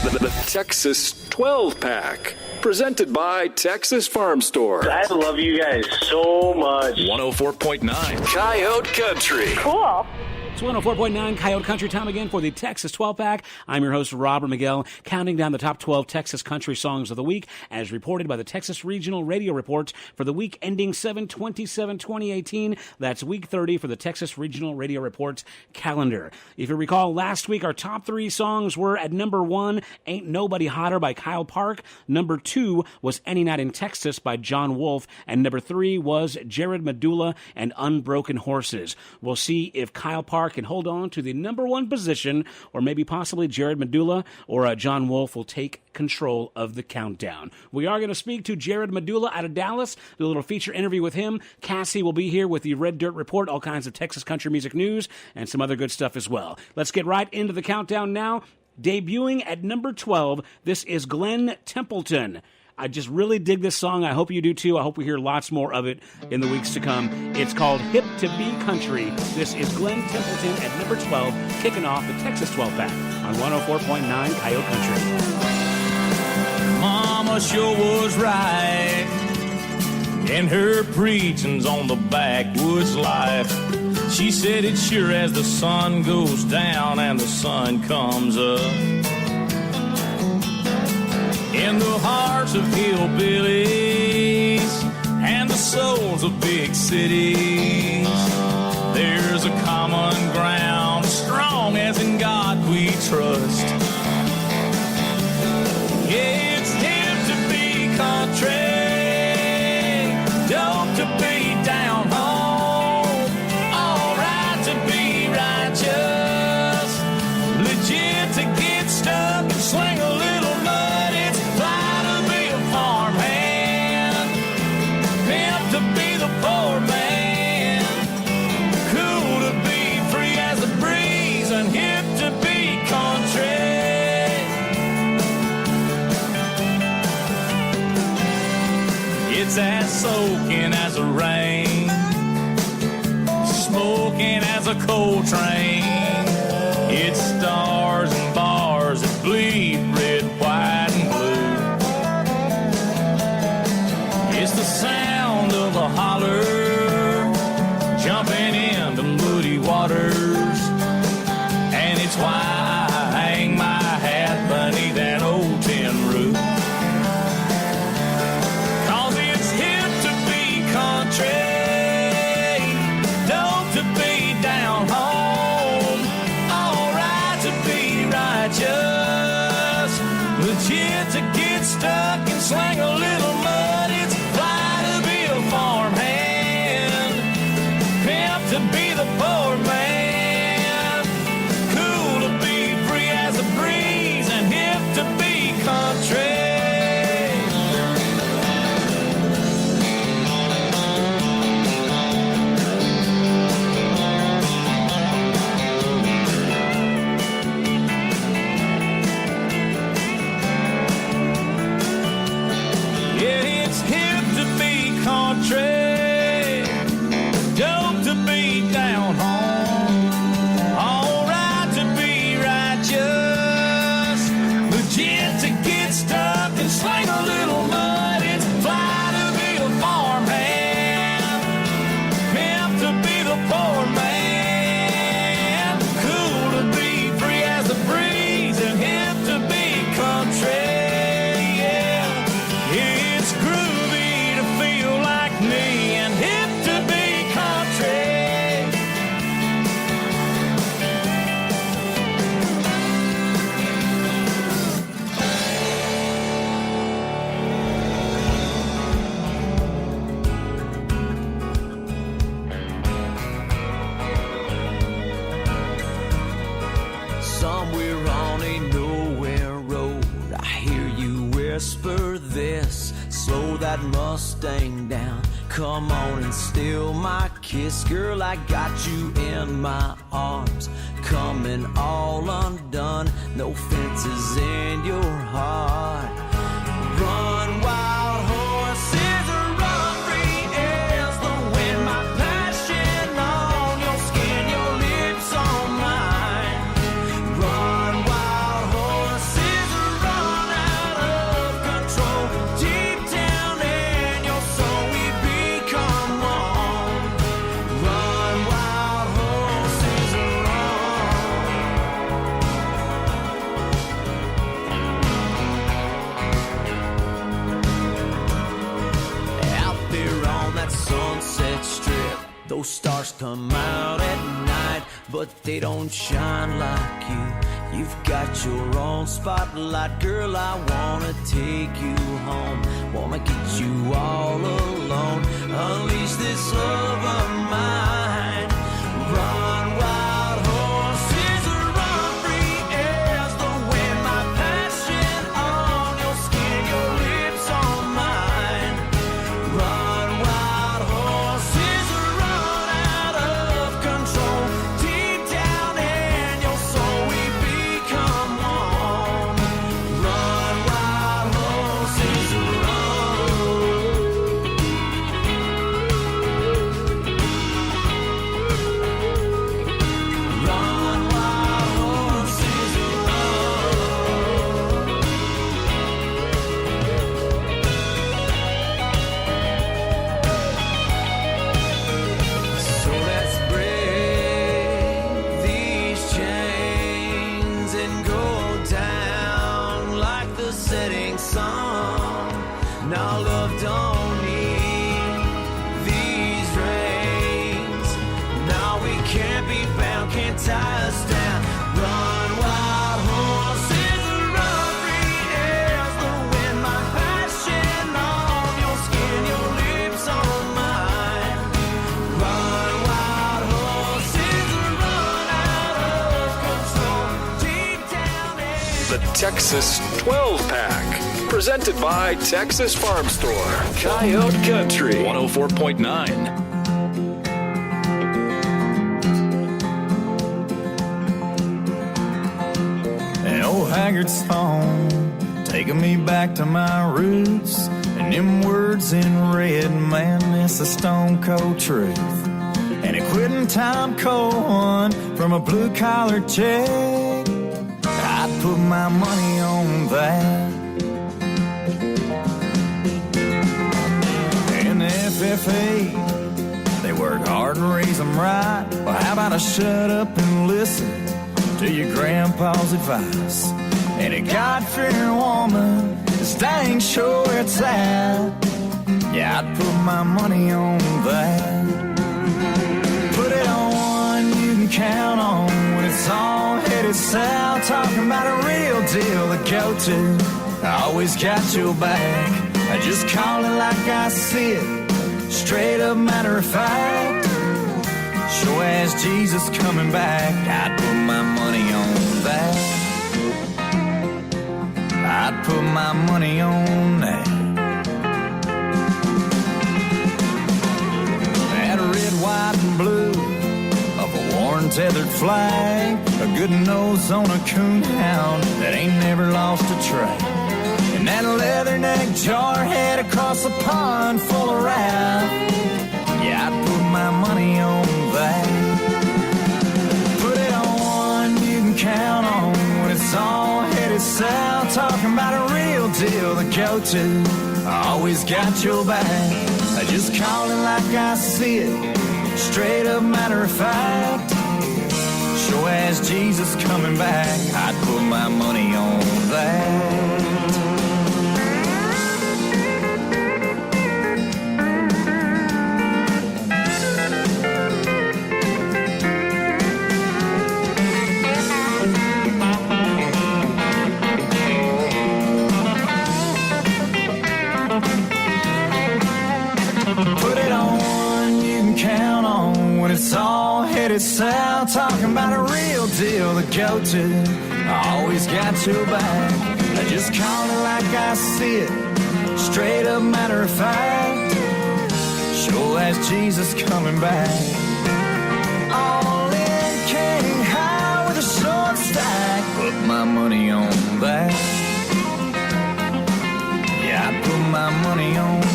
The Texas 12-pack, presented by Texas Farm Store. I love you guys so much. 104.9 Coyote Country. Cool. It's 104.9 Coyote Country, time again for the Texas 12-pack. I'm your host, Robert Miguel, counting down the top 12 Texas country songs of the week, as reported by the Texas Regional Radio Report for the week ending 7/27/2018. That's week 30 for the Texas Regional Radio Report calendar. If you recall, last week our top 3 songs were at number 1, Ain't Nobody Hotter by Kyle Park. Number 2 was Any Night in Texas by John Wolfe. And number 3 was Jerrod Medulla and Unbroken Horses. We'll see if Kyle Park can hold on to the number 1 position, or maybe possibly Jerrod Medulla or John Wolfe will take control of the countdown. We are going to speak to Jerrod Medulla out of Dallas, do a little feature interview with him. Cassie will be here with the Red Dirt Report, all kinds of Texas country music news, and some other good stuff as well. Let's get right into the countdown now. Debuting at number 12, this is Glenn Templeton. I just really dig this song. I hope you do too. I hope we hear lots more of it in the weeks to come. It's called Hip to Be Country. This is Glenn Templeton at number 12, kicking off the Texas 12-pack on 104.9 Coyote Country. Mama sure was right, and her preaching's on the backwoods life. She said it's sure as the sun goes down and the sun comes up. In the hearts of hillbillies and the souls of big cities, there's a common ground, strong as in God we trust. Yeah, it's hip to be country, dope to be down home, all right to be righteous, legit to get stuck and sling a little mud. Poor man, cool to be free as a breeze and hip to be country. It's as soaking as a rain, smoking as a coal train. It's stars and bars that bleed red, white, and blue. It's the sound of a holler, jumping into muddy waters, and it's why I hang my hat beneath an old tin roof. 'Cause it's hip to be country, dope to be down home, all right to be righteous, legit to get stuck and sling a little mud. It's farmhand, pimp to be the poor man, cool to be free as a breeze and hip to be country. Yeah, it's hip to be country, dope to be down home, all right to be righteous, legit to get stuck and sling a little mud. It's fly to be a farmhand, pimp to be the poor man, cool to be free as the breeze and hip to be country. Yeah, it's groovy to feel like me and hip to be country. Somewhere on a nowhere road, I hear you whisper this. Slow that Mustang down, come on and steal my kiss. Girl, I got you in my arms, coming all undone. No fences in your heart. Run, wild horses, run free as the wind. My passion on your skin, your lips on mine. Run, wild horses, Those stars come out at night, but they don't shine like you. You've got your own spotlight, girl, I wanna take you home. Wanna get you all alone. Unleash this love of mine. Run, wild horses, run free as the wind. My passion on your skin, your lips on mine. Run, wild horses, run out of control. Deep down in your soul, we become one. Run, wild horses, run, wild horses, So let's break these chains and go down like the setting sun. Now love don't need these reins. Now we can't be bound, can't tie us down. Run, wild horses, run free as the wind. My passion on your skin, your lips on mine. Run, wild horses, run out of control. Deep down in The Texas 12-pack, presented by Texas Farm Store. Coyote Country 104.9. An old haggard song taking me back to my roots, and them words in red, man, it's the stone cold truth. And a quitting time cold one from a blue collar check, I'd put my money on that. And the FFA, they work hard and raise them right. Well, how about I shut up and listen to your grandpa's advice? And a God-fearing woman is dang sure it's at. Yeah, I'd put my money on that. Put it on one you can count on when it's all headed south. Talking about a real deal to go to. I always got your back. I just call it like I see it. Straight up matter of fact. Sure as Jesus coming back, I'd put my money on that. I'd put my money on that. That red, white, and blue of a worn tethered flag, a good nose on a coonhound that ain't never lost a track. And that leatherneck jarhead across the pond full of wrath. Yeah, I'd put my money on that. Put it on one you can count on when it's all headed south. Talking about a real deal to go to. I always got your back. I just call it like I see it. Straight up matter of fact. Sure as Jesus coming back, I'd put my money on that. Put it on one you can count on when it's all headed south. Talking about a real deal to go to. I always got your back. I just call it like I see it. Straight up matter of fact. Sure as Jesus coming back. All in king high with a short stack. Put my money on that. Yeah, I put my money on that.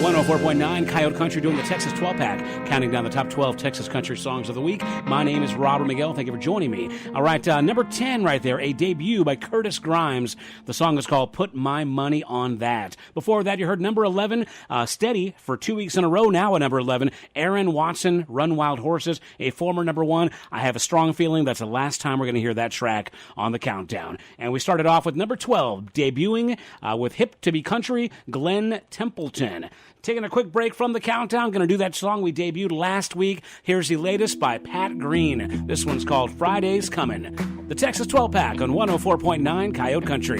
104.9 104.9 Coyote Country doing the Texas 12-pack, counting down the top 12 Texas country songs of the week. My name is Robert Miguel. Thank you for joining me. All right, number 10 right there, a debut by Curtis Grimes. The song is called Put My Money on That. Before that, you heard number 11, steady for 2 weeks in a row now at number 11, Aaron Watson, Run Wild Horses, a former number 1. I have a strong feeling that's the last time we're going to hear that track on the countdown. And we started off with number 12, debuting with Hip to Be Country, Glenn Templeton. Taking a quick break from the countdown, going to do that song we debuted last week. Here's the latest by Pat Green. This one's called Friday's Comin'. The Texas 12-pack on 104.9 Coyote Country.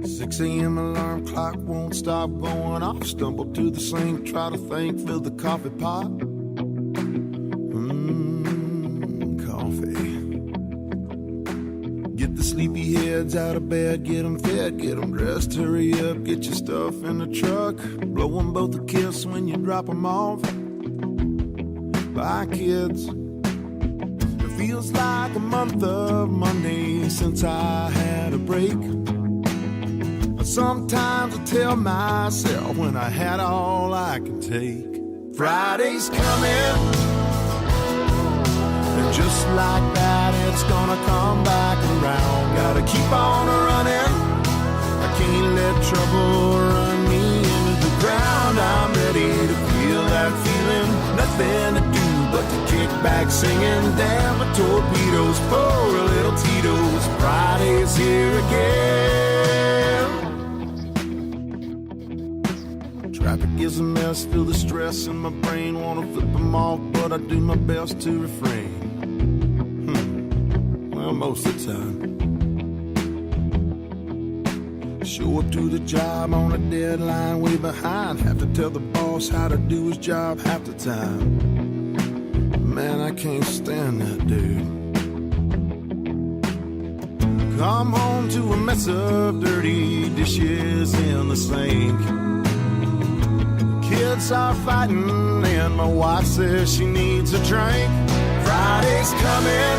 6 a.m. alarm clock won't stop going off. Stumble to the sink, try to think, fill the coffee pot. Coffee. Get the sleepy heads out of bed, get them fed, get them dressed, hurry up, get your stuff in the truck. Blow them both a kiss when you drop them off. Bye, kids. It feels like a month of Monday since I had a break. Sometimes I tell myself when I had all I can take. Friday's coming. And just like that, it's gonna come back around. Gotta keep on running. I can't let trouble run me into the ground. I'm ready to feel that feeling. Nothing to do but to kick back singing. Damn the torpedoes, pour a little Tito's. Friday's here again. Traffic is a mess, feel the stress in my brain. Wanna flip them off, but I do my best to refrain. Well, most of the time. Show up to the job on a deadline, way behind. Have to tell the boss how to do his job half the time. Man, I can't stand that dude. Come home to a mess of dirty dishes in the sink. Kids are fighting and my wife says she needs a drink. Friday's coming,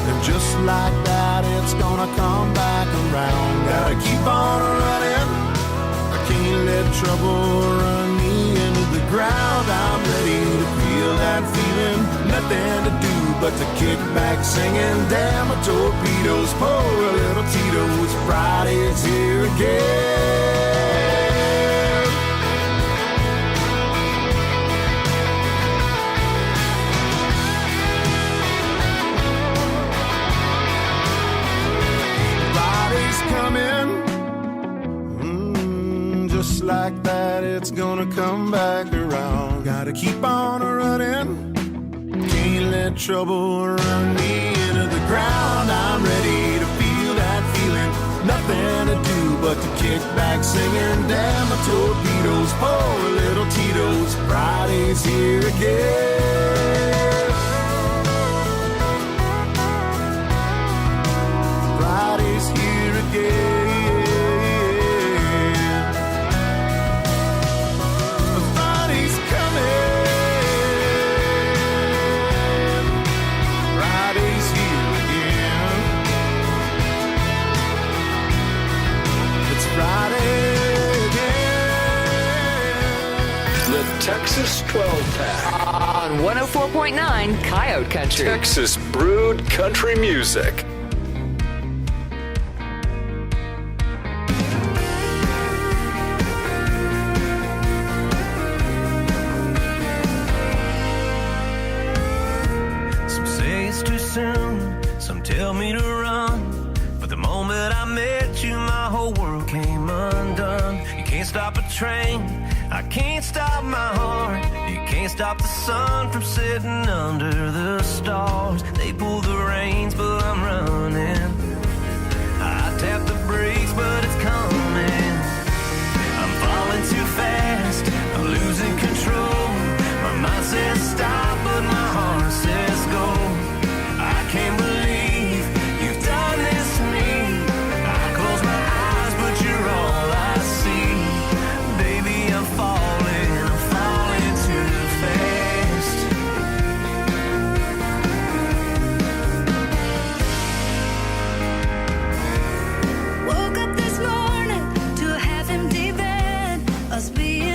and just like that it's gonna come back around. Gotta keep on running. I can't let trouble run me into the ground. I'm ready to feel that feeling. Nothing to do but to kick back singing. Damn, a torpedoes, pour a little Tito's. Friday's here again. Coming, just like that, it's gonna come back around. Gotta keep on running. Can't let trouble run me into the ground. I'm ready to feel that feeling. Nothing to do but to kick back singing. Damn, the torpedoes, pour a little Tito's. Friday's here again. Friday's here again. Friday's coming. Friday's here again. It's Friday again. The Texas 12-pack. On 104.9 Coyote Country. Texas brewed country music. Some tell me to run, but the moment I met you, my whole world came undone. You can't stop a train, I can't stop my heart. You can't stop the sun from sitting under the stars. They pull the reins, but I'm running. I tap the brakes, but it's coming. I'm falling too fast, I'm losing control. My mind says stop, but my heart says go. I can't believe you've done this to me. I close my eyes, but you're all I see. Baby, I'm falling too fast. Woke up this morning to a half-empty bed. Us being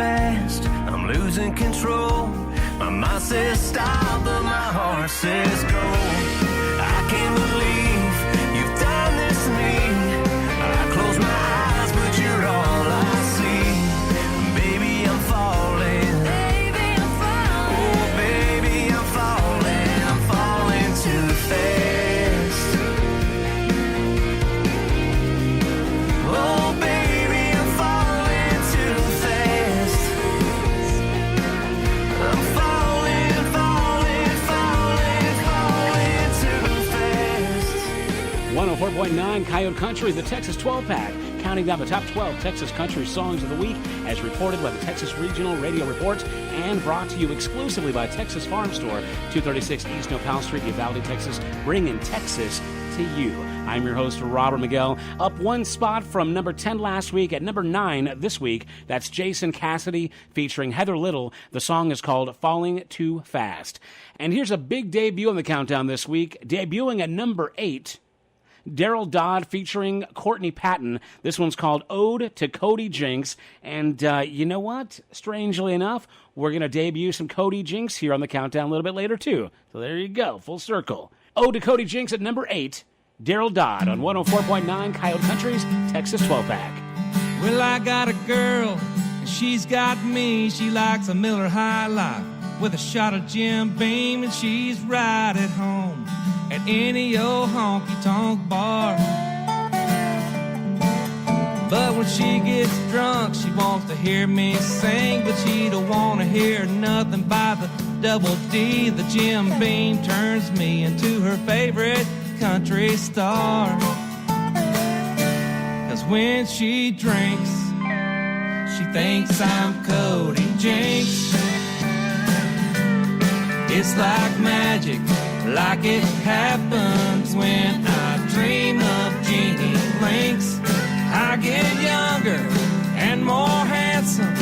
fast, I'm losing control. My mind says stop, but my heart says go. I can't believe you've done this to me. I close my eyes, but you're all I see. Baby, I'm falling. Baby, I'm falling. Oh, baby, I'm falling. I'm falling too fast. Oh, baby, I'm falling too fast. I'm falling, falling, falling, falling too fast. 104.9 Coyote Country, the Texas 12-pack, counting down the top 12 Texas country songs of the week, as reported by the Texas Regional Radio Report, and brought to you exclusively by Texas Farm Store, 236 East Nopal Street, Uvalde, Texas, bringing Texas to you. I'm your host, Robert Miguel. Up one spot from number 10 last week at number 9 this week. That's Jason Cassidy featuring Heather Little. The song is called Falling Too Fast. And here's a big debut on the countdown this week. Debuting at number 8, Deryl Dodd featuring Courtney Patton. This one's called Ode to Cody Jinks. And you know what? Strangely enough, we're going to debut some Cody Jinks here on the countdown a little bit later, too. So there you go, full circle. Ode to Cody Jinks at number 8. Daryl Dodd on 104.9 Coyote Country's Texas 12-pack. Well, I got a girl, and she's got me. She likes a Miller High Life with a shot of Jim Beam, and she's right at home at any old honky-tonk bar. But when she gets drunk, she wants to hear me sing, but she don't want to hear nothing by the Double D. The Jim Beam turns me into her favorite country star. 'Cause when she drinks, she thinks I'm Cody Jinks. It's like magic, like it happens when I dream of Jeannie Blinks. I get younger and more handsome,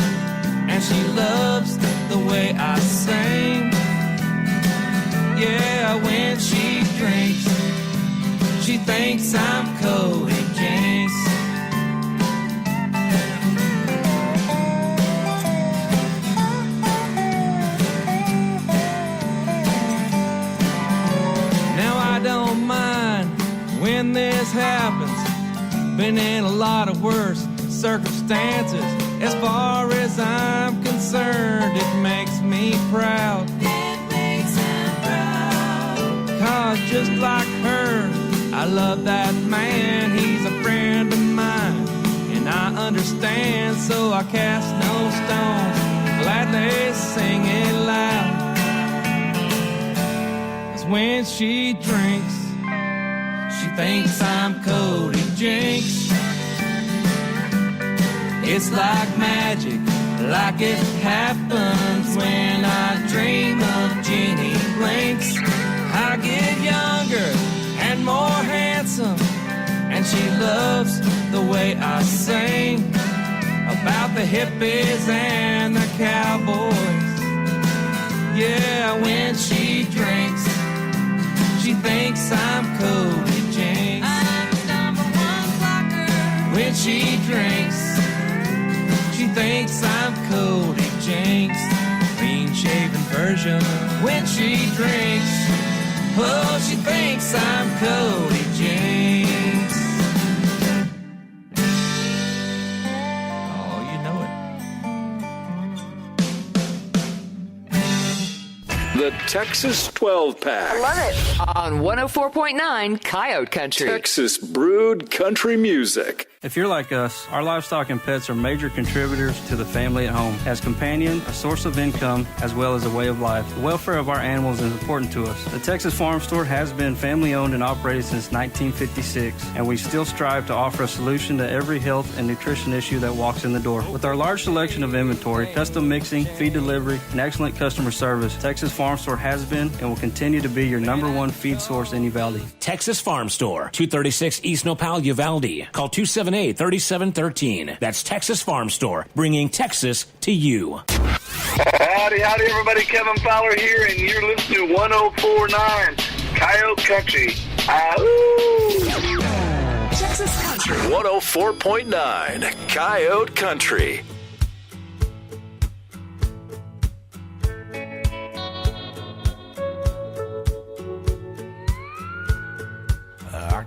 and she loves the way I sing. Yeah, when she drinks, she thinks I'm Cody Jinks. Now I don't mind when this happens. Been in a lot of worse circumstances. As far as I'm concerned, it makes me proud. It makes me proud. 'Cause just like her, I love that man. He's a friend of mine, and I understand, so I cast no stones. Gladly sing it loud. 'Cause when she drinks, she thinks I'm Cody Jinks. It's like magic, like it happens when I dream of Jeannie Blinks. I get younger and more handsome, and she loves the way I sing about the hippies and the cowboys. Yeah, when she drinks, she thinks I'm Cody Jinks. I'm the number one blocker. When she drinks, she thinks I'm Cody Jinks. Clean-shaven version. When she drinks, oh, she thinks I'm Cody Jinks. Oh, you know it. The Texas 12-pack. Love it. On 104.9 Coyote Country. Texas brewed country music. If you're like us, our livestock and pets are major contributors to the family at home. As companion, a source of income, as well as a way of life. The welfare of our animals is important to us. The Texas Farm Store has been family-owned and operated since 1956, and we still strive to offer a solution to every health and nutrition issue that walks in the door. With our large selection of inventory, custom mixing, feed delivery, and excellent customer service, Texas Farm Store has been and will continue to be your number one feed source in Uvalde. Texas Farm Store, 236 East Nopal, Uvalde. Call 278-3713. That's Texas Farm Store, bringing Texas to you. Howdy, everybody. Kevin Fowler here, and you're listening to 104.9 Coyote Country. Texas Country. 104.9 Coyote Country.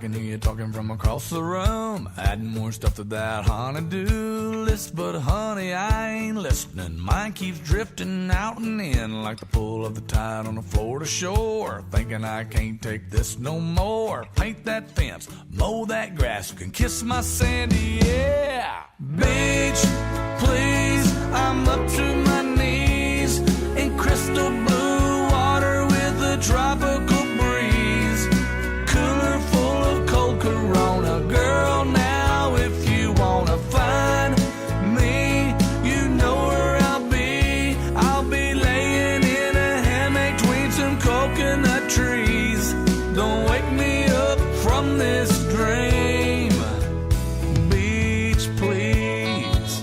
can hear you talking from across the room, adding more stuff to that honey-do list. But honey, I ain't listening. Mine keeps drifting out and in like the pull of the tide on a Florida shore. Thinking I can't take this no more. Paint that fence, mow that grass, you can kiss my sandy, yeah. Beach, please, I'm up to my knees in crystal blue water with a tropical breeze. Cooler full of cold Corona. Girl, now if you wanna find me, you know where I'll be. I'll be laying in a hammock between some coconut trees. Don't wake me up from this dream. Beach, please.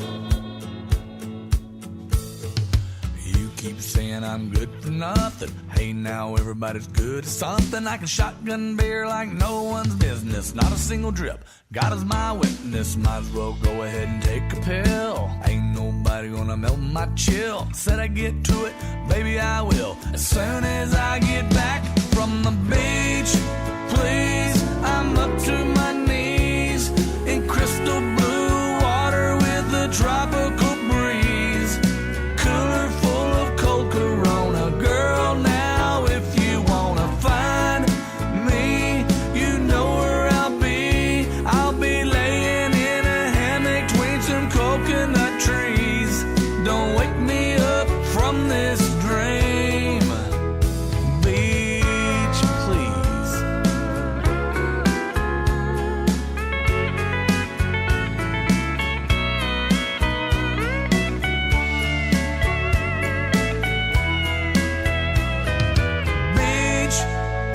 You keep saying I'm good for nothing. Hey, now everybody's good at something. I can shotgun beer like no one's business. Not a single drip. God is my witness. Might as well go ahead and take a pill. Ain't nobody gonna melt my chill. Said I get to it, baby I will. As soon as I get back from the beach, please, I'm up to my knees in crystal blue water with a tropical breeze. Cooler full of cold Corona. Girl, now if you wanna find me, you know where I'll be. I'll be laying in a hammock between some coconut trees. Don't wake me up from this dream. Beach, please. Beach,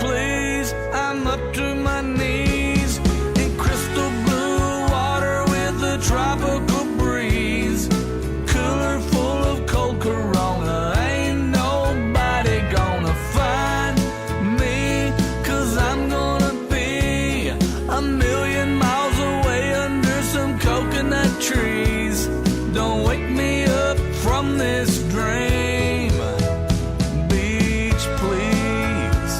please, I'm up to my knees in crystal blue water with a tropical breeze. Cooler full of cold Corona. Ain't nobody gonna find me, 'cause I'm gonna be a million miles away under some coconut trees. Don't wake me up from this dream. Beach, please.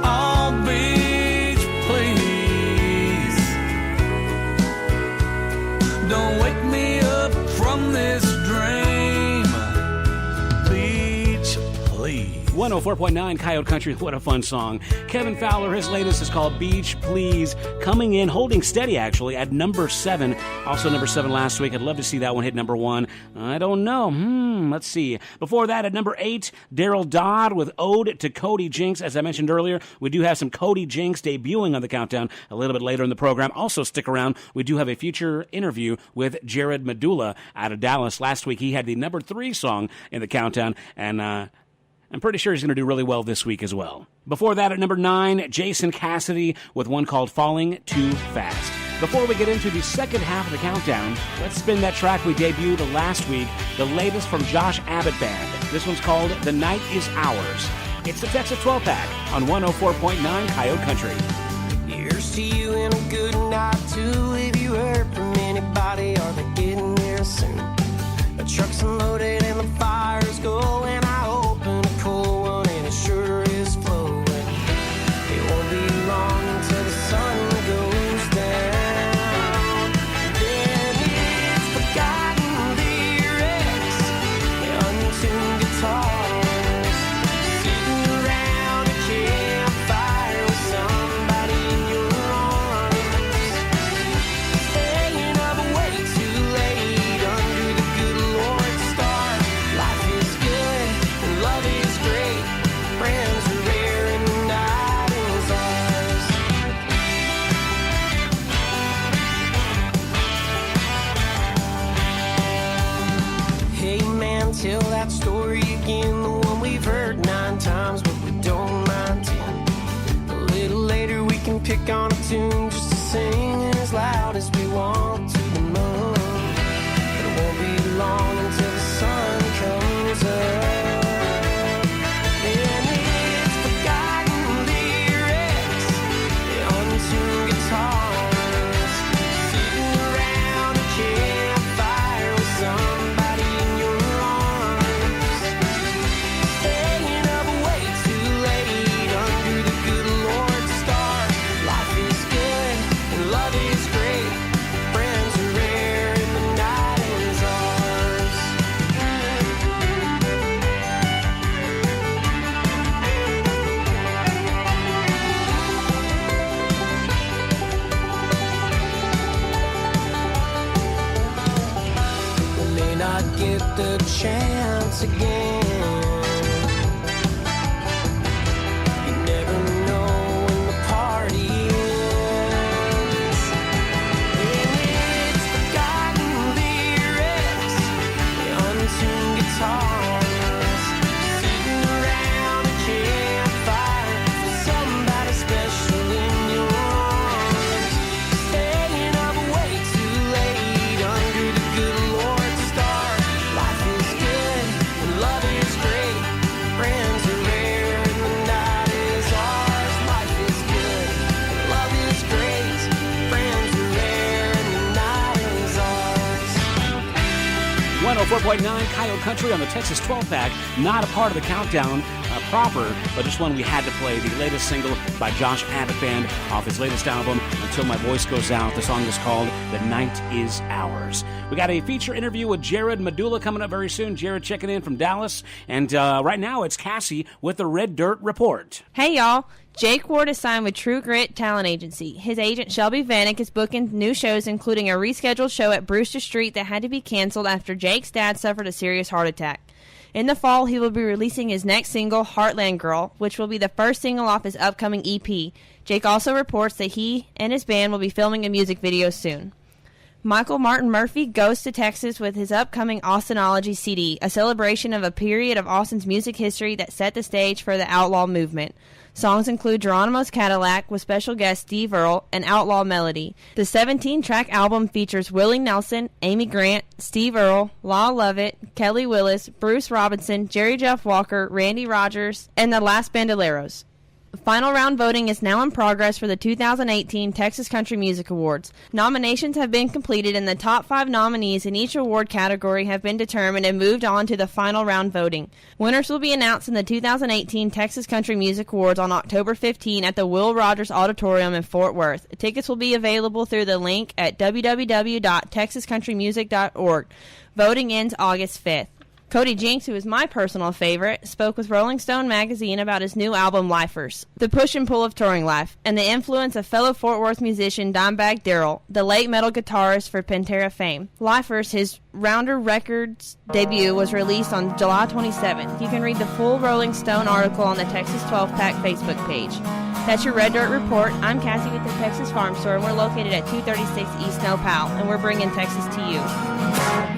Oh, beach, please. Don't wake me up from this dream. Beach, please. 104.9 Coyote Country. What a fun song. Kevin Fowler, his latest is called Beach Please, coming in, holding steady actually at number 7. Also number 7 last week. I'd love to see that one hit number 1. I don't know. Let's see. Before that, at number 8, Deryl Dodd with Ode to Cody Jinks. As I mentioned earlier, we do have some Cody Jinks debuting on the countdown a little bit later in the program. Also stick around. We do have a future interview with Jerrod Medulla out of Dallas. Last week, he had the number 3 song in the countdown, and I'm pretty sure he's going to do really well this week as well. Before that, at number 9, Jason Cassidy with one called Falling Too Fast. Before we get into the second half of the countdown, let's spin that track we debuted last week, the latest from Josh Abbott Band. This one's called The Night Is Ours. It's the Texas 12-pack on 104.9 Coyote Country. Here's to you and a good night too. If you heard from anybody, are they getting there soon? The truck's unloaded and the fire's going. I open a cold one and it sure is flowing. It won't be long until the sun goes down. Then it's forgotten lyrics, untuned guitars, sitting around a campfire with somebody in your arms, staying up way too late under the good Lord's star. Life is good and love is great. Friends are rare and the night is ours. Hey man, tell that story again, the one we've heard 9 times, but we don't mind 10. A little later we can pick on a tune just to sing as loud as we want to the moon. But it won't be long until the sun comes up. And it's forgotten lyrics, untuned guitars, sitting around a campfire with somebody in your arms, staying up way too late under the good Lord's stars. may not get the chance again. You never know when the party ends. And it's forgotten lyrics, the untuned guitars, sitting around a campfire, somebody special in your arms, staying up way too late under the good Lord's stars. Life is good and love is great. Friends are rare and the night is ours. Life is good and love is great. Friends are rare and the night is ours. 104.9 Coyote Country on the Texas 12-pack. Not a part of the countdown proper, but just one we had to play. The latest single by Josh Abbott Band off his latest album, Until My Voice Goes Out. The song is called The Night Is Ours. We got a feature interview with Jerrod Medulla coming up very soon. Jerrod checking in from Dallas. And right now it's Cassie with the Red Dirt Report. Hey, y'all. Jake Ward is signed with True Grit Talent Agency. His agent, Shelby Vanek, is booking new shows, including a rescheduled show at Brewster Street that had to be canceled after Jake's dad suffered a serious heart attack. In the fall, he will be releasing his next single, Heartland Girl, which will be the first single off his upcoming EP. Jake also reports that he and his band will be filming a music video soon. Michael Martin Murphy goes to Texas with his upcoming Austinology CD, a celebration of a period of Austin's music history that set the stage for the outlaw movement. Songs include Geronimo's Cadillac with special guest Steve Earle and Outlaw Melody. The 17-track album features Willie Nelson, Amy Grant, Steve Earle, Law Lovett, Kelly Willis, Bruce Robinson, Jerry Jeff Walker, Randy Rogers, and the Last Bandoleros. Final round voting is now in progress for the 2018 Texas Country Music Awards. Nominations have been completed and the top 5 nominees in each award category have been determined and moved on to the final round voting. Winners will be announced in the 2018 Texas Country Music Awards on October 15 at the Will Rogers Auditorium in Fort Worth. Tickets will be available through the link at www.texascountrymusic.org. Voting ends August 5th. Cody Jinks, who is my personal favorite, spoke with Rolling Stone magazine about his new album, Lifers, the push and pull of touring life, and the influence of fellow Fort Worth musician Dimebag Daryl, the late metal guitarist for Pantera fame. Lifers, his Rounder Records debut, was released on July 27th. You can read the full Rolling Stone article on the Texas 12-pack Facebook page. That's your Red Dirt Report. I'm Cassie with the Texas Farm Store, and we're located at 236 East Nopal, and we're bringing Texas to you.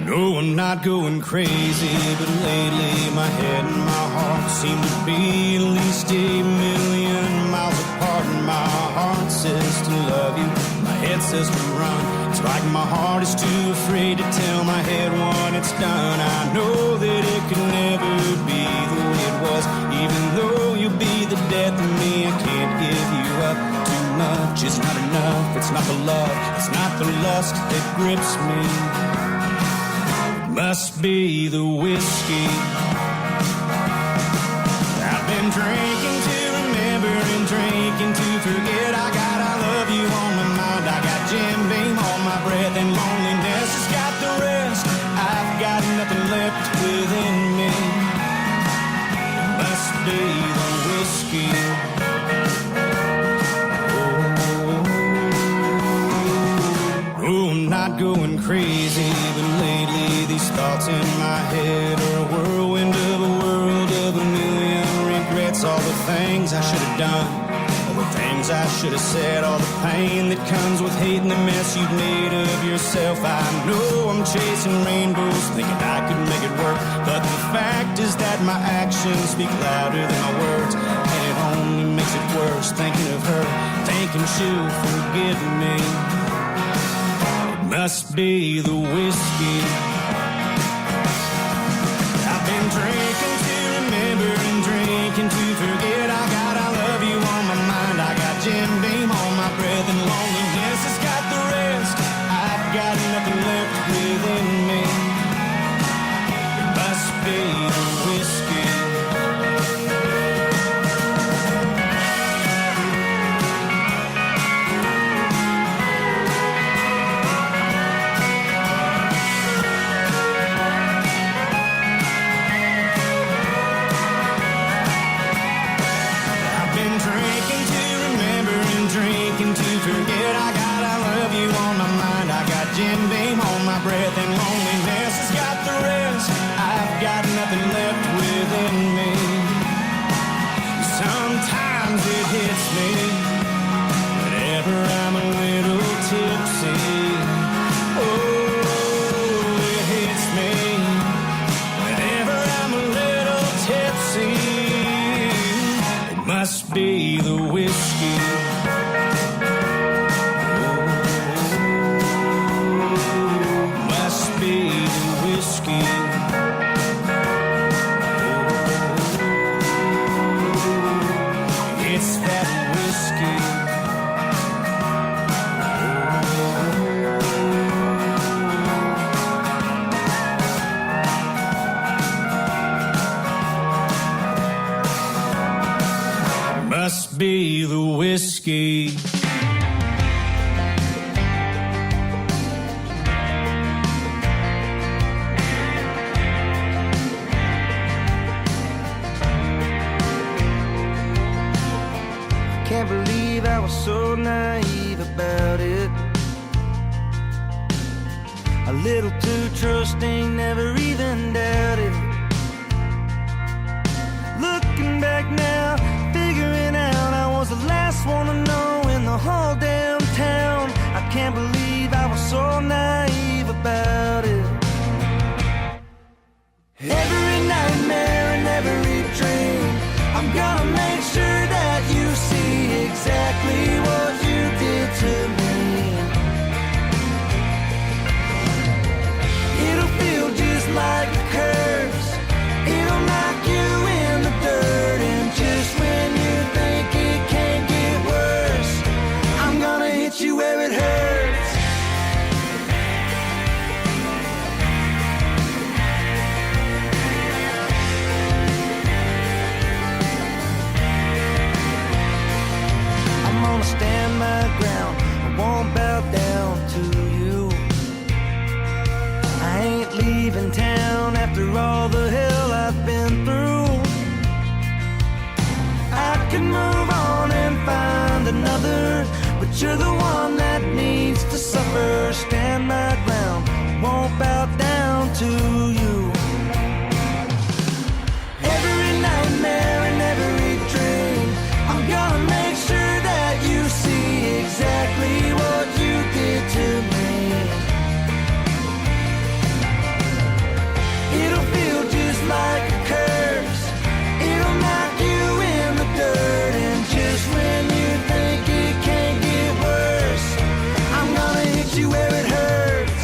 No, I'm not going crazy, but lately my head and my heart seem to be at least 8,000,000 miles apart, and my heart says to love you, my head says to run. It's like my heart is too afraid to tell my head when it's done. I know that it could never be the way it was, even though you'll be the death of me. I can't give you up. Too much is not enough. It's not the love, it's not the lust that grips me. Must be the whiskey. I've been drinking to remember and drinking to forget. I got I love you on my mind. I got Jim Beam on my breath, and loneliness has got the rest. I've got nothing left within me. It must be the whiskey. Oh, I'm not going crazy, but lately these thoughts in my head are a whirlwind of a world of a million regrets. All the things I should have done, all the things I should have said, all the pain that comes with hating the mess you've made of yourself. I know I'm chasing rainbows, thinking I could make it work, but the fact is that my actions speak louder than my words, and it only makes it worse thinking of her, thinking she'll forgive me. Must be the whiskey. I've been drinking to remember and drinking to forget. I got I love you on my mind. I got Jim Beam on my breath, and loneliness has got the rest. I've got nothing left within me. It must be the whiskey. Must be the whiskey. Must be the whiskey. It's that whiskey. Must be the whiskey. Can't believe I was so naive about it. A little too trusting, never even doubted. Looking back now, figuring out I was the last one to know in the whole damn town. I can't believe I was so naive about it. Every nightmare and every dream, I'm gonna make sure that you see exactly what you did to me. It'll feel just like a curse. It'll knock you in the dirt, and just when you think it can't get worse, I'm gonna hit you where it hurts. I'm gonna stand my ground, I won't bow down to you. I ain't leaving town after all the hell I've been through. I can move on and find another, but you're the one that needs to suffer. Stand my ground, won't bow down to you. Every nightmare and every dream, I'm gonna make sure that you see exactly what you did to me. It'll feel just like a curse. It'll knock you in the dirt, and just when you think it can't get worse, I'm gonna hit you where it hurts.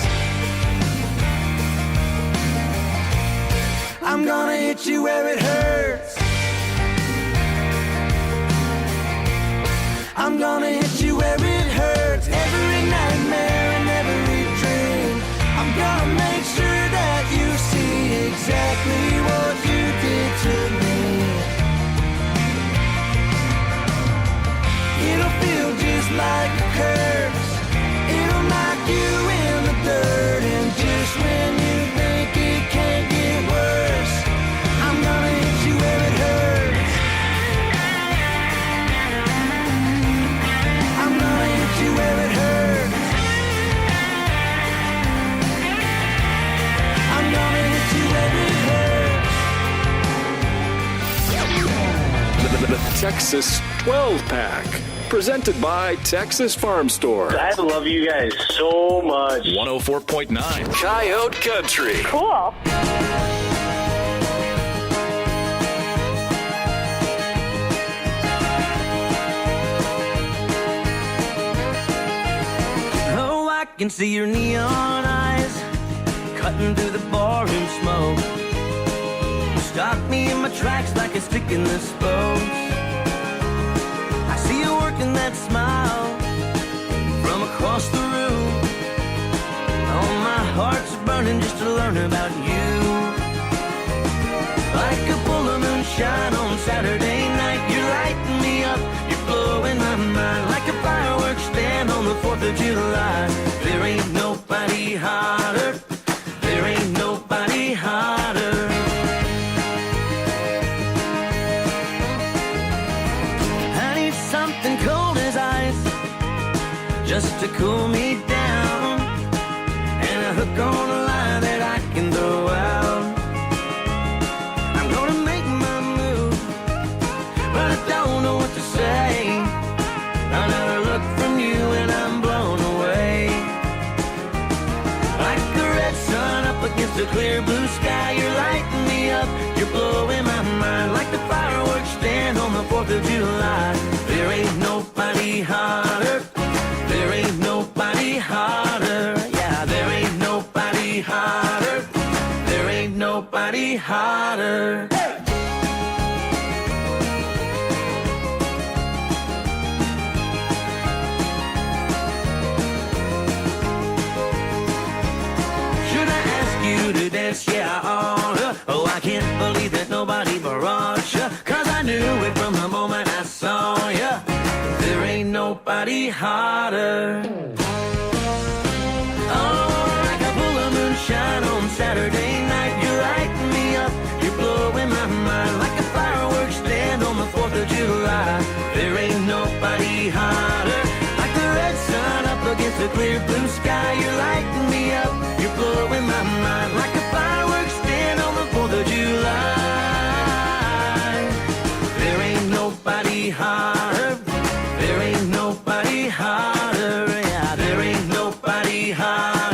I'm gonna hit you where it hurts. I'm gonna hit you where it hurts. Every nightmare and every dream, I'm gonna make sure that you see exactly what you did to me. It'll feel just like a curse. It'll knock you in the dirt, and just when you think it can't get worse, I'm gonna hit you where it hurts. I'm gonna hit you where it hurts. I'm gonna hit you where it hurts. The Texas 12-pack, presented by Texas Farm Store. I love you guys so much. 104.9 Coyote Country. Cool. Oh, I can see your neon eyes cutting through the barroom smoke. Stop me in my tracks like a stick in the spokes. I see you working that smile from across the room. Oh, my heart's burning just to learn about you. Like a full of moonshine on Saturday night, you're lighting me up, you're blowing my mind. Like a fireworks stand on the 4th of July. There ain't nobody hotter, there ain't nobody hotter. I need something cold as ice, just to cool me down, and a hook on a line that I can throw out. I'm gonna make my move, but I don't know what to say. Another look from you and I'm blown away. Like the red sun up against a clear blue sky, you're lighting me up, you're blowing my mind. Like the fireworks stand on the 4th of July. nobody hotter. Should I ask you to dance? Yeah, I oughta. Oh, I can't believe that nobody brought you, 'cause I knew it from the moment I saw you. There ain't nobody hotter. Shine on Saturday night, you light me up, you're blowing my mind like a fireworks stand on the 4th of July. There ain't nobody hotter, like the red sun up against the clear blue sky. You're lighting me up, you're blowing my mind like a fireworks stand on the 4th of July. There ain't nobody hotter, there ain't nobody hotter, yeah, there ain't nobody hotter.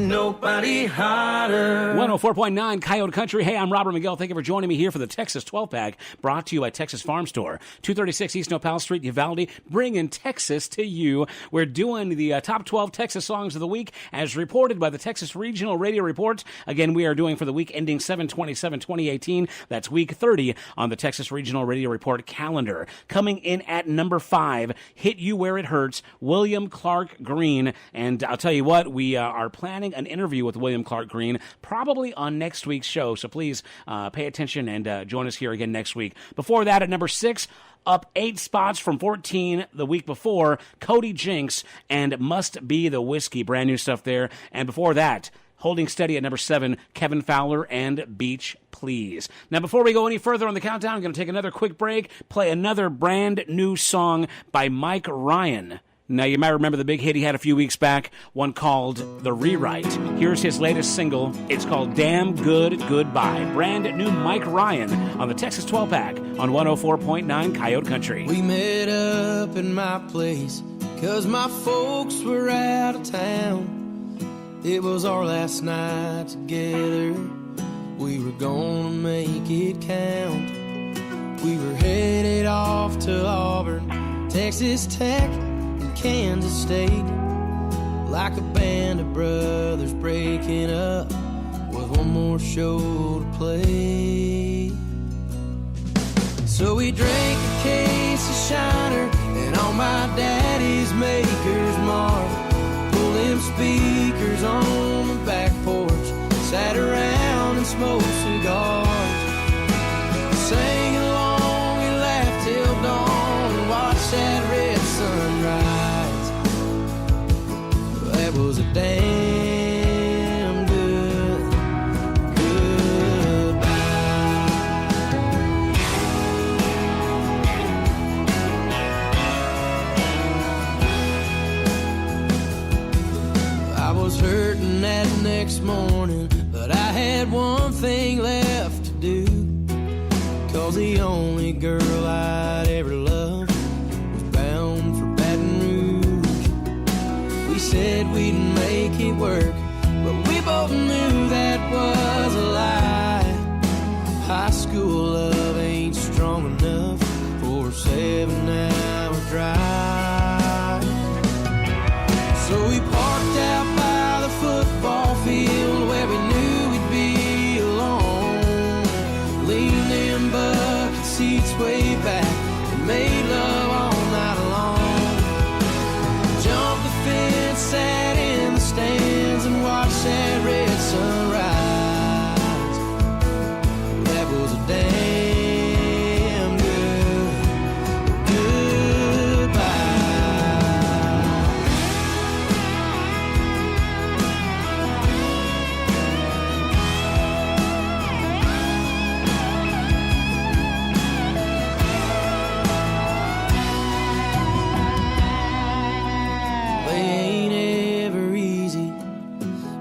Nobody hotter. 104.9 Coyote Country. Hey, I'm Robert Miguel. Thank you for joining me here for the Texas 12-pack, brought to you by Texas Farm Store. 236 East Nopal Street, Uvalde, bringing Texas to you. We're doing the top 12 Texas songs of the week, as reported by the Texas Regional Radio Report. Again, we are doing for the week ending 7/27/2018. That's week 30 on the Texas Regional Radio Report calendar. Coming in at number 5, Hit You Where It Hurts, William Clark Green. And I'll tell you what, we are planning an interview with William Clark Green probably on next week's show, so please pay attention and join us here again next week. Before that, at number 6, up 8 spots from 14 the week before, Cody Jinks and Must Be the Whiskey. Brand new stuff there. And before that, holding steady at number 7, Kevin Fowler and Beach Please. Now, before we go any further on the countdown, I'm going to take another quick break, play another brand new song by Mike Ryan. Now, you might remember the big hit he had a few weeks back, one called The Rewrite. Here's his latest single. It's called Damn Good Goodbye. Brand new Mike Ryan on the Texas 12-pack on 104.9 Coyote Country. We met up in my place 'cause my folks were out of town. It was our last night together. We were gonna make it count. We were headed off to Auburn, Texas Tech, Kansas State, like a band of brothers breaking up with one more show to play. So we drank a case of Shiner and on my daddy's Maker's Mark, pulled them speakers on the back porch, sat around and smoked cigars, sang along and laughed till dawn and watched that red sunrise. That was a damn good goodbye. I was hurting that next morning, but I had one thing left to do, 'cause the only girl I'd ever loved was bound for Baton Rouge. We said we'd make it work, but we both knew that was a lie. High school love ain't strong enough for a 7-hour drive. So we parked out by the football field where we knew we'd be alone, leaned in bucket seats way back and made love all night long. Jumped the fence, sat in the stands and watched that red sunrise. That was a damn good goodbye. They ain't ever easy,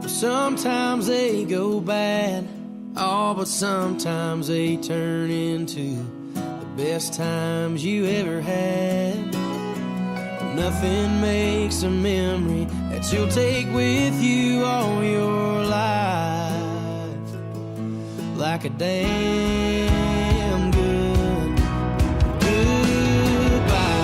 but sometimes they go bad. Oh, but sometimes they turn into the best times you ever had. Nothing makes a memory that you'll take with you all your life like a damn good goodbye.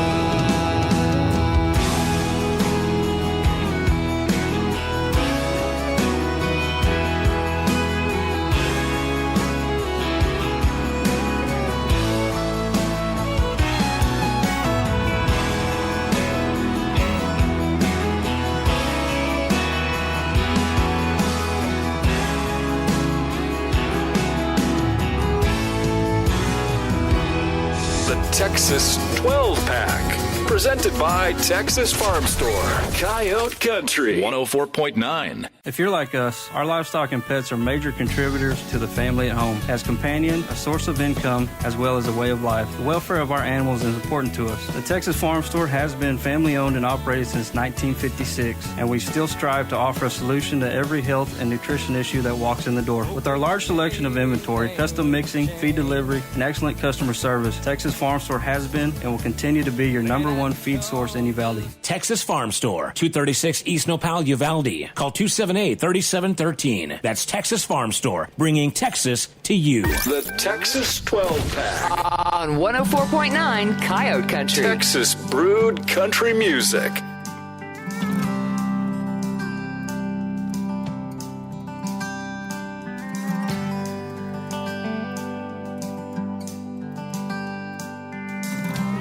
Texas 12-pack, presented by Texas Farm Store, Coyote Country 104.9. If you're like us, our livestock and pets are major contributors to the family at home. As companion, a source of income, as well as a way of life. The welfare of our animals is important to us. The Texas Farm Store has been family-owned and operated since 1956, and we still strive to offer a solution to every health and nutrition issue that walks in the door. With our large selection of inventory, custom mixing, feed delivery, and excellent customer service, Texas Farm Store has been and will continue to be your #1 feed source in Uvalde. Texas Farm Store, 236 East Nopal, Uvalde. Call 278-3713. That's Texas Farm Store, bringing Texas to you. The Texas 12-pack On 104.9 Coyote Country. Texas brewed country music.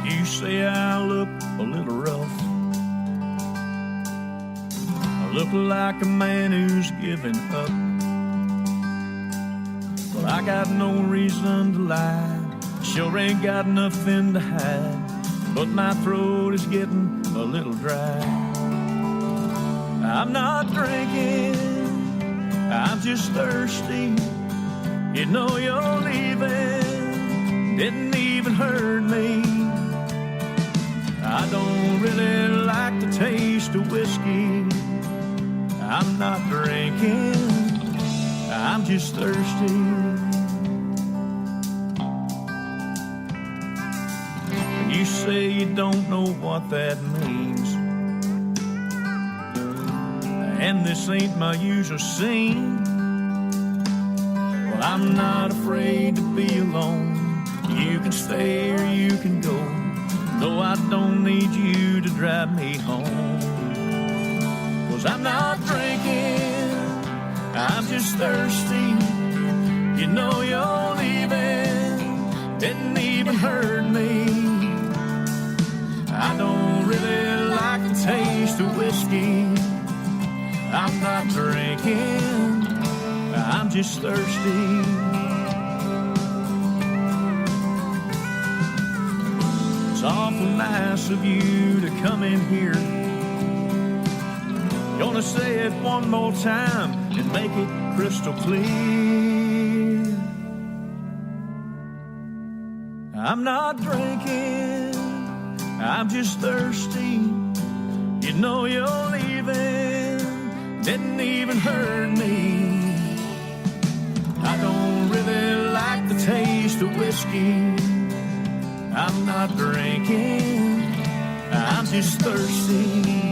You say I look a little rough. I look like a man who's given up. Well, I got no reason to lie. Sure ain't got nothing to hide. But my throat is getting a little dry. I'm not drinking, I'm just thirsty. You know you're leaving, didn't even hurt me. I don't really like the taste of whiskey. I'm not drinking, I'm just thirsty. You say you don't know what that means, and this ain't my usual scene. Well, I'm not afraid to be alone. You can stay or you can go. No, I don't need you to drive me home. 'Cause I'm not drinking, I'm just thirsty. You know you're leaving, didn't even hurt me. I don't really like the taste of whiskey. I'm not drinking, I'm just thirsty. It's awful nice of you to come in here. Gonna say it one more time and make it crystal clear. I'm not drinking, I'm just thirsty. You know you're leaving, didn't even hurt me. I don't really like the taste of whiskey. I'm not drinking, I'm just thirsty.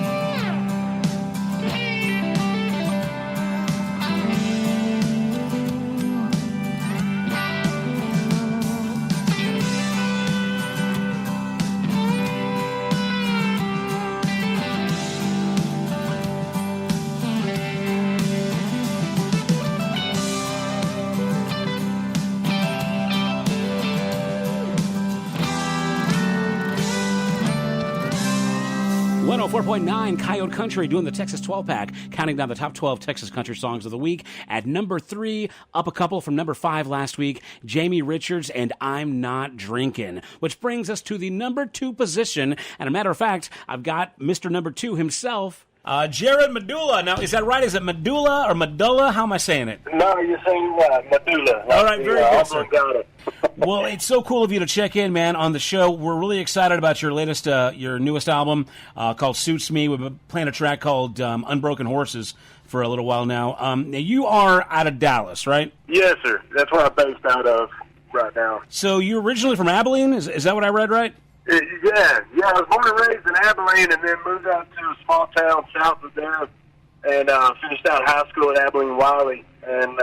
Oh, 4.9 Coyote Country doing the Texas 12-pack, counting down the top 12 Texas country songs of the week. At number 3, up a couple from number 5 last week, Jamie Richards and I'm Not Drinking, which brings us to the number 2 position. And a matter of fact, I've got Mr. Number 2 himself, Jerrod Medulla. Now, is that right? Is it Medulla or Medulla? How am I saying it? No, you're saying Medulla. All right, very good, sir. Got it. Well, it's so cool of you to check in, man, on the show. We're really excited about your latest, your newest album called Suits Me. We've been playing a track called Unbroken Horses for a little while now. Now, you are out of Dallas, right? Yes, sir. That's where I'm based out of right now. So you're originally from Abilene? Is that what I read right? Yeah. I was born and raised in Abilene and then moved out to a small town south of there and finished out high school at Abilene Wiley. And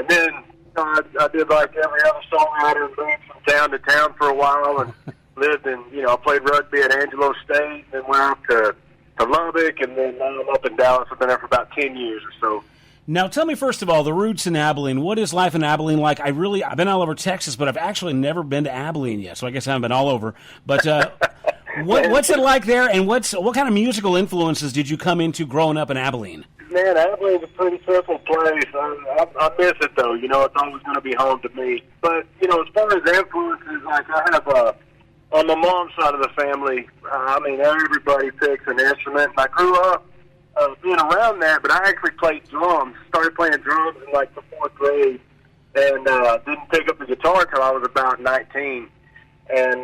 then I did like every other songwriter, moved from town to town for a while and lived in, I played rugby at Angelo State, then went out to Lubbock, and then now I'm up in Dallas. I've been there for about 10 years or so. Now, tell me, first of all, the roots in Abilene. What is life in Abilene like? I've been all over Texas, but I've actually never been to Abilene yet, so I guess I haven't been all over. But what's it like there, and what kind of musical influences did you come into growing up in Abilene? Man, Abilene's a pretty simple place. I miss it, though. It's always going to be home to me. But, as far as influences, like I have on my mom's side of the family, I mean, everybody picks an instrument. And I grew up being around that, but I actually played drums. Started playing drums in like the 4th grade, and didn't pick up the guitar until I was about 19, and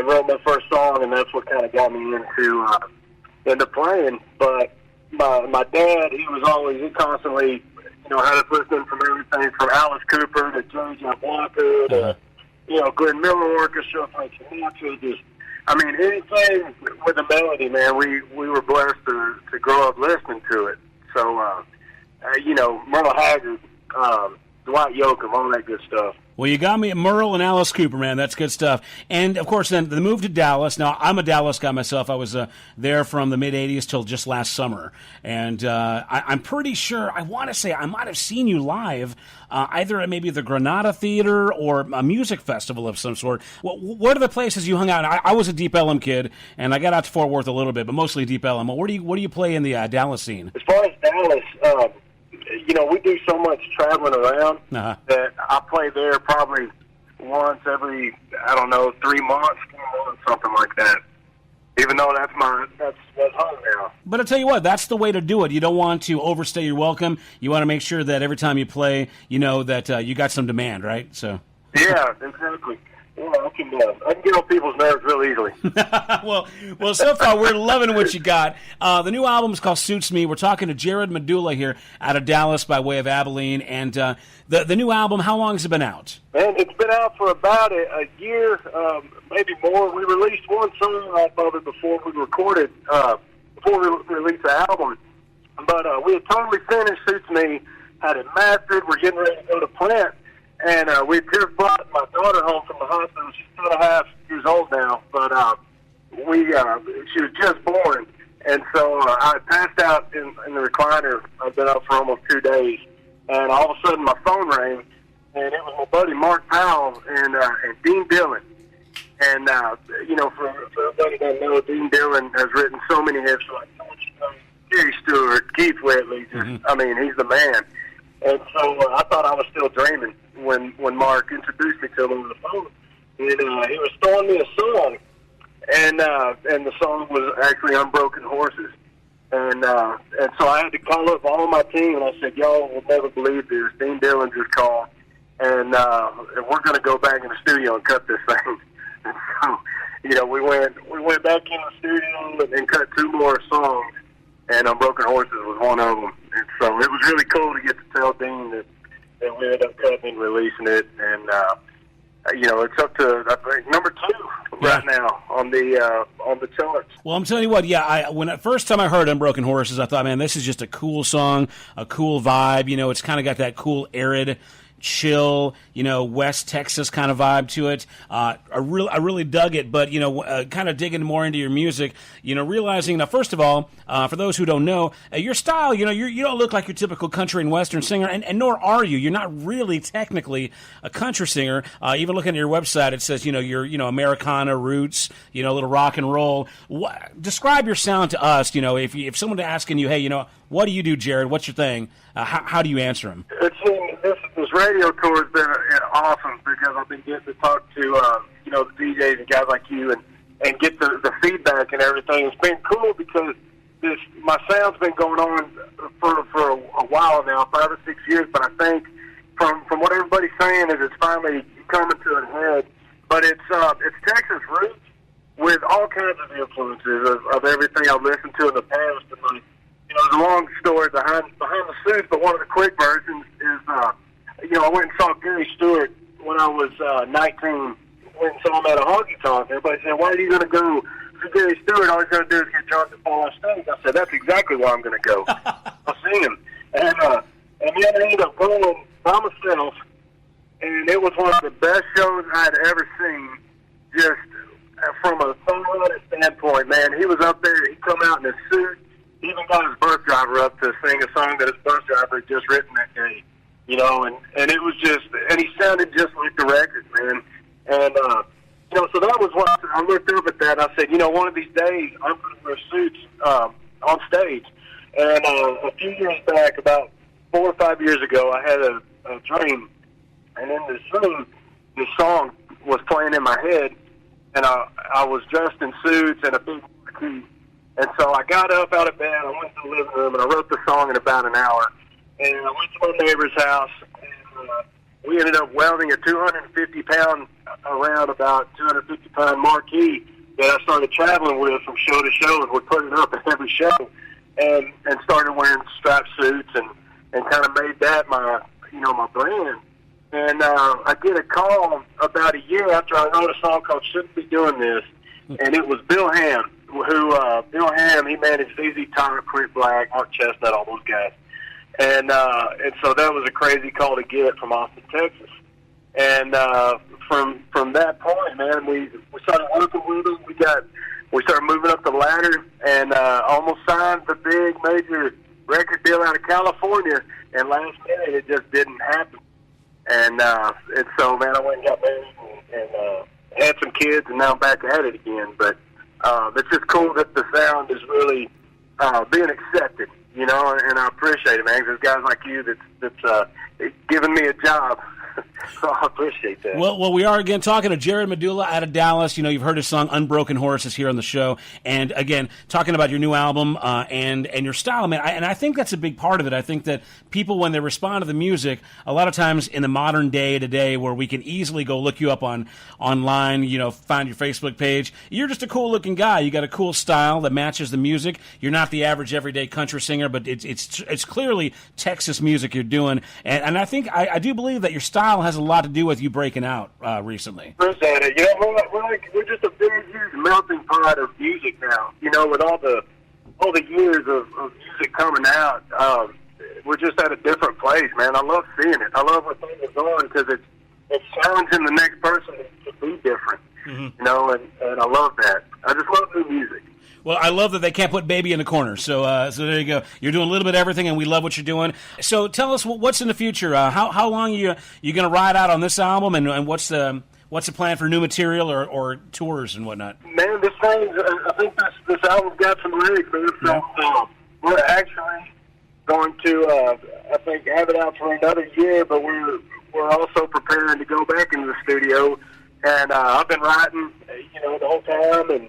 wrote my first song, and that's what kind of got me into playing. But my dad, he constantly, had us listening from everything from Alice Cooper to George Walker to Glenn Miller Orchestra, Frank Sinatra, just. I mean, anything with a melody, man, we were blessed to grow up listening to it. So, Merle Haggard, Dwight Yoakam, all that good stuff. Well, you got me at Merle and Alice Cooper, man. That's good stuff. And, of course, then the move to Dallas. Now, I'm a Dallas guy myself. I was there from the mid-'80s till just last summer. And I'm pretty sure, I want to say I might have seen you live either at maybe the Granada Theater or a music festival of some sort. What are the places you hung out? I was a Deep Ellum kid, and I got out to Fort Worth a little bit, but mostly Deep Ellum. What do you play in the Dallas scene? As far as Dallas, we do so much traveling around that I play there probably once every, 3 months, 4 months, something like that. Even though that's home now. But I'll tell you what, that's the way to do it. You don't want to overstay your welcome. You want to make sure that every time you play, that you got some demand, right? So. Yeah, exactly. Yeah, I can get on people's nerves real easily. well, so far we're loving what you got. The new album is called Suits Me. We're talking to Jerrod Medulla here out of Dallas by way of Abilene. And the new album, how long has it been out? Man, it's been out for about a year, maybe more. We released one song off of it before we recorded, before we released the album. But we had totally finished Suits Me, had it mastered. We're getting ready to go to print. And we just brought my daughter home from the hospital. She's 2.5 years old now, but she was just born. And so I passed out in the recliner. I've been up for almost 2 days. And all of a sudden my phone rang, and it was my buddy Mark Powell and Dean Dillon. And, for everybody that knows, Dean Dillon has written so many hits like Gary Stewart, Keith Whitley. I mean, he's the man. And so I thought I was still dreaming when Mark introduced me to him on the phone. And he was throwing me a song, and the song was actually Unbroken Horses. And so I had to call up all of my team, and I said, y'all will never believe this. Dean Dillon just called, and we're going to go back in the studio and cut this thing. And so, we went back in the studio and cut 2 more songs, and Unbroken Horses was one of them. And so it was really cool to get to tell Dean that we ended up cutting and releasing it. And, it's up to, I think, number 2 right now on the charts. Well, I'm telling you what, when the first time I heard Unbroken Horses, I thought, man, this is just a cool song, a cool vibe. It's kind of got that cool, arid, chill, West Texas kind of vibe to it. I really dug it, but, kind of digging more into your music, realizing, now, first of all, for those who don't know, your style, you don't look like your typical country and Western singer, and nor are you. You're not really technically a country singer. Even looking at your website, it says, you're, Americana roots, a little rock and roll. Describe your sound to us, if someone asking you, hey, what do you do, Jerrod? What's your thing? How do you answer them? This radio tour has been awesome because I've been getting to talk to the DJs and guys like you and get the feedback and everything. It's been cool because my sound's been going on for a while now, 5 or 6 years. But I think from what everybody's saying is it's finally coming to a head. But it's Texas roots with all kinds of influences of everything I've listened to in the past. And there's a long story behind the scenes, but one of the quick versions is. I went and saw Gary Stewart when I was 19. Went and saw him at a honky tonk. Everybody said, "Why are you going to go see Gary Stewart? All he's going to do is get drunk and fall off stage." I said, "That's exactly why I'm going to go. I'll see him." And then I ended up going by myself, and it was one of the best shows I had ever seen. Just from a songwriting standpoint, man, he was up there. He come out in his suit. He even got his bus driver up to sing a song that his bus driver had just written that day. And it was just, and he sounded just like the record, man. And, so that was what I looked up at that. And I said, one of these days I'm going to wear suits on stage. And a few years back, about 4 or 5 years ago, I had a dream. And in this dream, this song was playing in my head. and I was dressed in suits and a big marquee. And so I got up out of bed, I went to the living room, and I wrote the song in about an hour. And I went to my neighbor's house, and we ended up welding a 250-pound, around about 250-pound marquee that I started traveling with from show to show, and would put it up at every show, and started wearing strap suits and kind of made that my brand. And I get a call about a year after I wrote a song called Shouldn't Be Doing This, and it was Bill Ham, Bill Ham, he managed ZZ Top, Print Black, Mark Chestnut, all those guys. And so that was a crazy call to get from Austin, Texas. And from that point, man, we started working with them. We started moving up the ladder, and almost signed the big major record deal out of California. And last minute, it just didn't happen. And so, man, I went and got married and had some kids, and now I'm back at it again. But it's just cool that the sound is really being accepted, you know, and I appreciate it, man, because there's guys like you that's giving me a job. So I appreciate that. Well, we are again talking to Jerrod Medulla out of Dallas. You know, you've heard his song "Unbroken Horses" here on the show, and again talking about your new album and your style, man. And I think that's a big part of it. I think that people, when they respond to the music, a lot of times in the modern day today, where we can easily go look you up online, you know, find your Facebook page. You're just a cool looking guy. You got a cool style that matches the music. You're not the average everyday country singer, but it's clearly Texas music you're doing. And I think I do believe that your style has a lot to do with you breaking out recently. Appreciate it. You know, we're just a big, huge melting pot of music now. You know, with all the years of music coming out, we're just at a different place, man. I love seeing it. I love what things are going because it's challenging the next person to be different. Mm-hmm. You know, and I love that. I just love new music. Well, I love that they can't put baby in the corner. So there you go. You're doing a little bit of everything, and we love what you're doing. So tell us what's in the future. How long are you going to ride out on this album, and what's the plan for new material or tours and whatnot? Man, I think this album's got some lyrics, man. So we're actually going to, I think, have it out for another year, but we're also preparing to go back into the studio. And I've been writing, you know, the whole time, and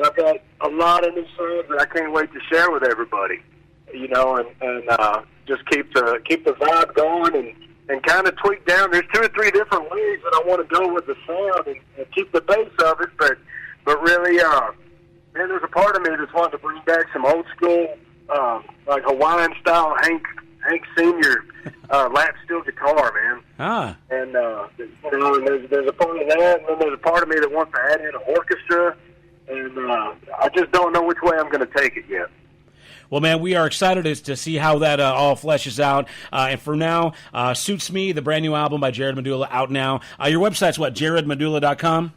I've got a lot of new songs that I can't wait to share with everybody, you know, and just keep the vibe going and kind of tweak down. There's 2 or 3 different ways that I want to go with the sound and keep the bass of it, but really, man, there's a part of me that's wanting to bring back some old school, like Hawaiian style Hank Sr. lap steel guitar, man. Ah. And you know, and there's a part of that, and then there's a part of me that wants to add in an orchestra. And I just don't know which way I'm going to take it yet. Well, man, we are excited to see how that all fleshes out. And for now, Suits Me, the brand new album by Jerrod Medulla, out now. Your website's what, JerrodMedulla.com?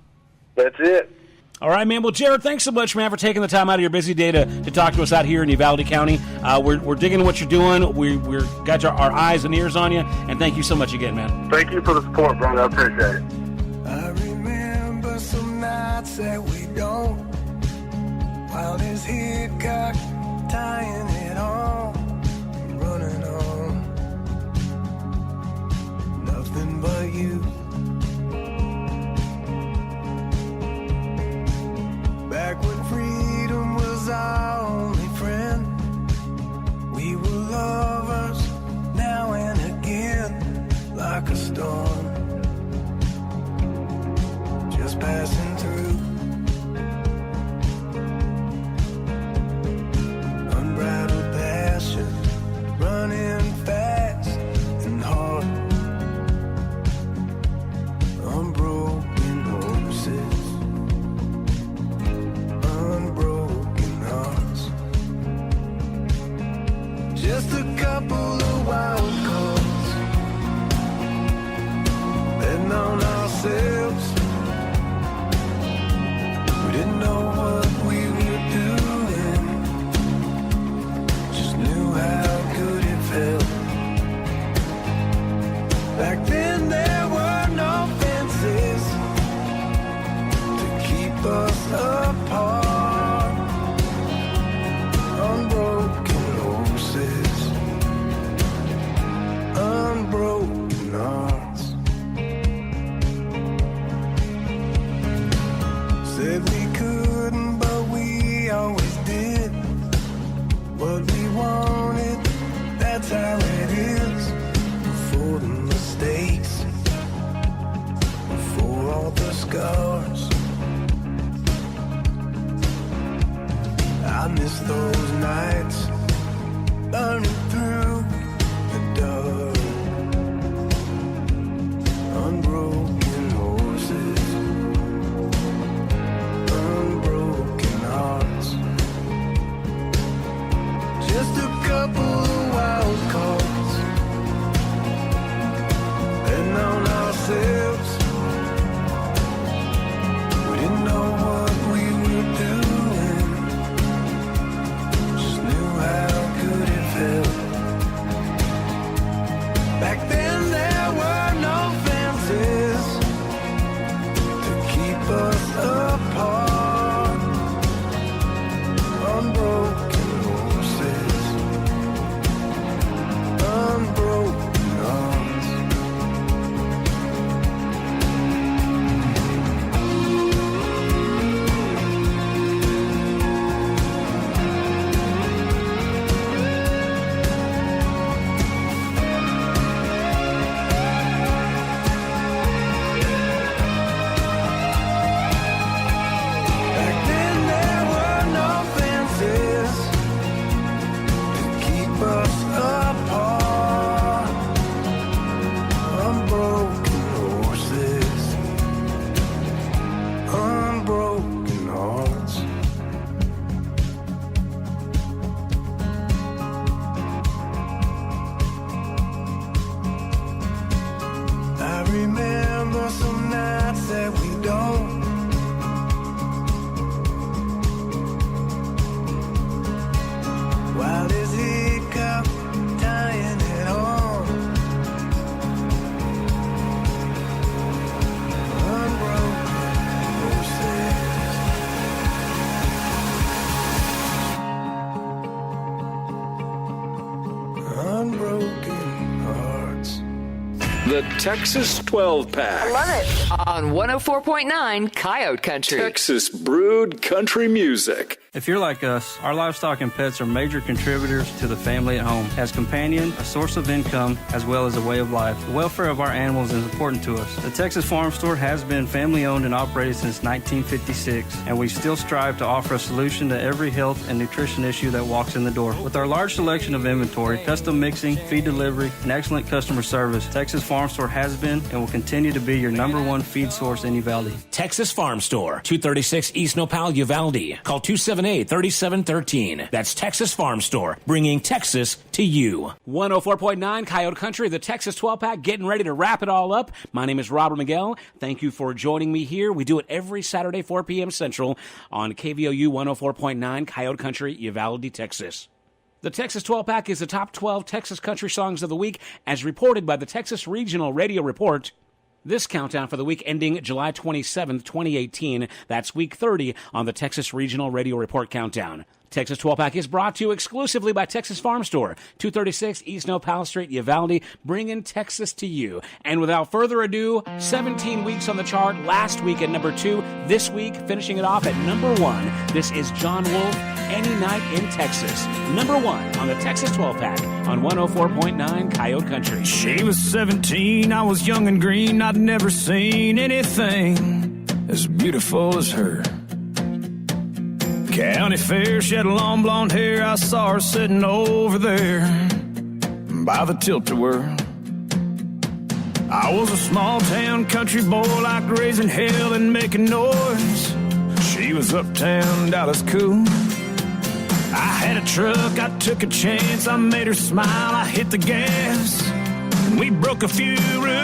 That's it. All right, man. Well, Jerrod, thanks so much, man, for taking the time out of your busy day to talk to us out here in Uvalde County. We're digging what you're doing. We're got our eyes and ears on you. And thank you so much again, man. Thank you for the support, brother. I appreciate it. I remember some nights that we don't, while there's Hickok tying it on, running on, nothing but you. Back when freedom was our only friend, we were lovers now and again, like a storm just passing through. Unbridled passion, running fast and hard. Unbroken horses, unbroken hearts. Just a couple of wild cards remember some nights that we don't. While his hiccup tying it on. Unbroken horses. Unbroken hearts. The Texas 12-pack. Love it. On 104.9 Coyote Country. Texas brewed country music. If you're like us, our livestock and pets are major contributors to the family at home. As companion, a source of income, as well as a way of life. The welfare of our animals is important to us. The Texas Farm Store has been family-owned and operated since 1956, and we still strive to offer a solution to every health and nutrition issue that walks in the door. With our large selection of inventory, custom mixing, feed delivery, and excellent customer service, Texas Farm Store has been and will continue to be your #1 feed source in Uvalde. Texas Farm Store, 236 East Nopal, Uvalde. Call 278-3713. That's Texas Farm Store, bringing Texas to you. 104.9 Coyote Country, the Texas 12-pack, getting ready to wrap it all up. My name is Robert Miguel. Thank you for joining me here. We do it every Saturday, 4 p.m. Central on KVOU 104.9 Coyote Country, Uvalde, Texas. The Texas 12-pack is the top 12 Texas country songs of the week as reported by the Texas Regional Radio Report. This countdown for the week ending July 27th, 2018, that's week 30 on the Texas Regional Radio Report Countdown. Texas 12-pack is brought to you exclusively by Texas Farm Store, 236 East Nopal Street, Uvalde, bringing Texas to you. And without further ado, 17 weeks on the chart, last week at number 2, this week finishing it off at number 1. This is John Wolfe, Any Night in Texas. Number 1 on the Texas 12-pack on 104.9 Coyote Country. She was 17, I was young and green, I'd never seen anything as beautiful as her. County fair, she had long blonde hair, I saw her sitting over there by the tilt-a-whirl. I was a small town country boy, like raising hell and making noise. She was uptown Dallas cool. I had a truck, I took a chance, I made her smile, I hit the gas, and we broke a few rules.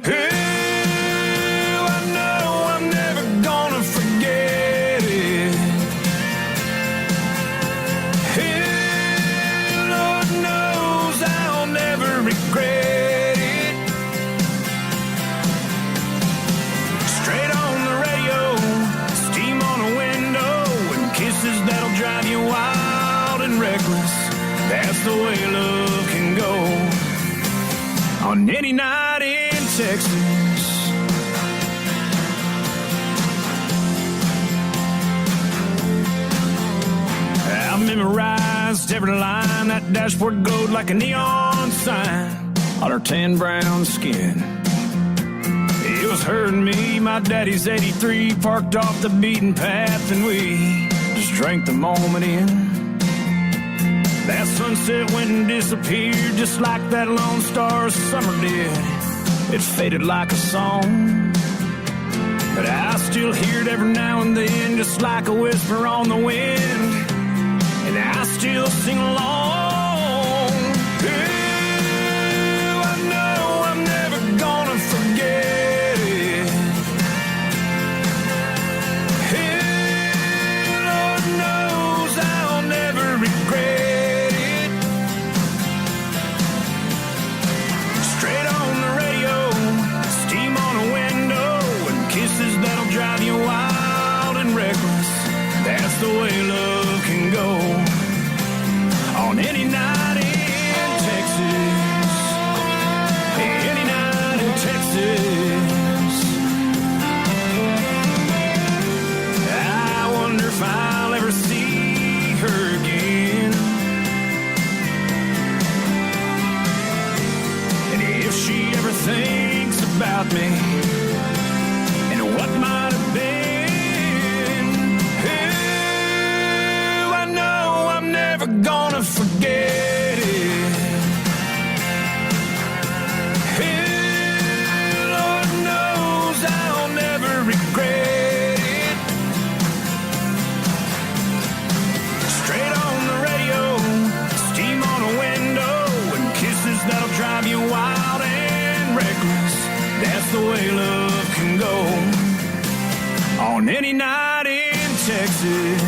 Hey, I know I'm never gonna forget it. Hey, Lord knows I'll never regret it. Straight on the radio, steam on a window, and kisses that'll drive you wild and reckless. That's the way love can go on any night in Texas. I memorized every line, that dashboard glowed like a neon sign on her tan brown skin. It was her and me, my daddy's 83, parked off the beaten path, and we just drank the moment in. That sunset went and disappeared, just like that Lone Star summer did. It faded like a song, but I still hear it every now and then, just like a whisper on the wind, and I still sing along. Ooh, I know I'm never gonna forget it. Hey, Lord knows I'll never regret. Drive you wild and reckless. That's the way love can go on any night in Texas. Any night in Texas. I wonder if I'll ever see her again, and if she ever thinks about me and what might have been. Ooh, I know I'm never gonna forget it. Ooh, Lord knows I'll never regret it. Straight on the radio, steam on a window, and kisses that'll drive you wild and on any night in Texas.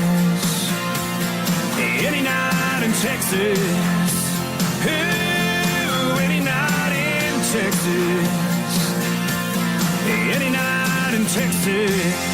Any night in Texas. Ooh, any night in Texas. Any night in Texas.